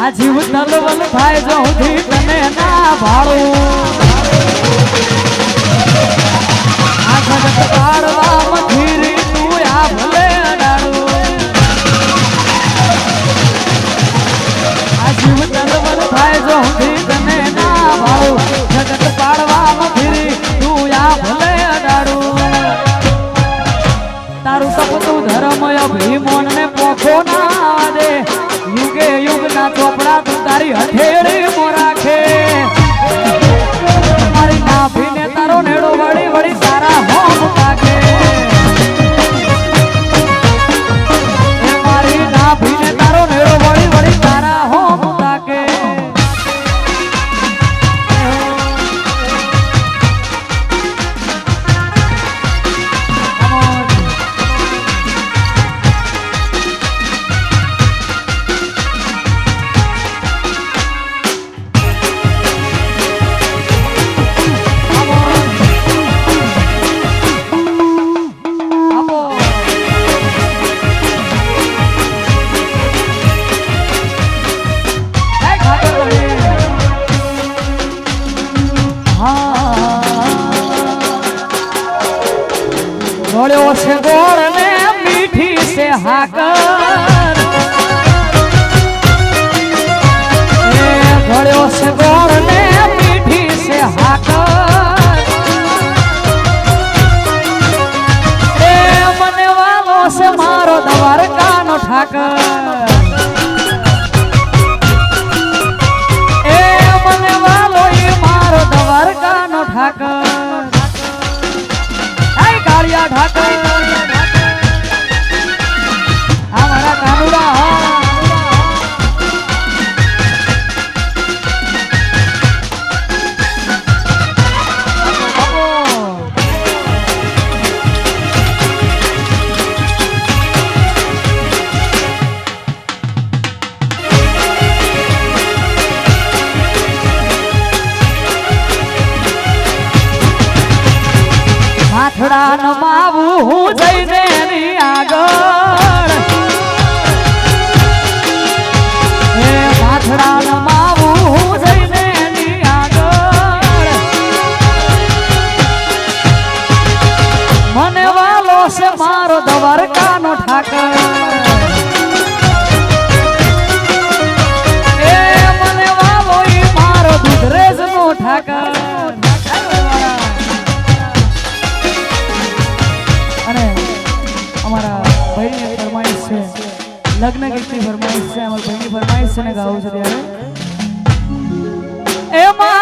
આ જીવ તલવલ થાય જો હું તને ના ભાળું આ જગત કાઢવા મથીરી તું આ ભલે અડાડું આ જીવ તલવલ થાય જો હું તને ના ભાળું જગત કાઢવા મથીરી તું આ ભલે અડાડું તારું સપનું ધર્મ અભિમાન ને પોખો ના દે યુગે યુગ ના ચોપડા તું તારી હથેળી મો રાખે મારી નાભીને તારો નેડો વળી વળી તારા હોમ કાકે મારી નાભીને તારો નેડો વળી વળી તારા હોમ કાકે ગોળ્યો છે ગોળ ને મીઠી છે હાકર ગોળ્યો છે ગોળ ને મીઠી છે હાકર મને વાલો છે મારો દ્વારકાનો ઠાકર મને વાલો એ મારો દ્વારકાનો ઠાકર ઠાકર અમારા કાનુડા માથડા નમાવું હું જઈને એની આગળ માથડા નમાવું હું જઈને એની આગળ મને વાલો છે મારો દ્વારકાનો ઠાકર મને વાલો ઈ મારો દુધરેજનો ઠાકર ભાઈની ફરમાઈશ છે લગ્ન ગીતની ફરમાઈશ છે અમારી ભાઈની ફરમાઈશ છે ને ગાવું છે ત્યારે એમાં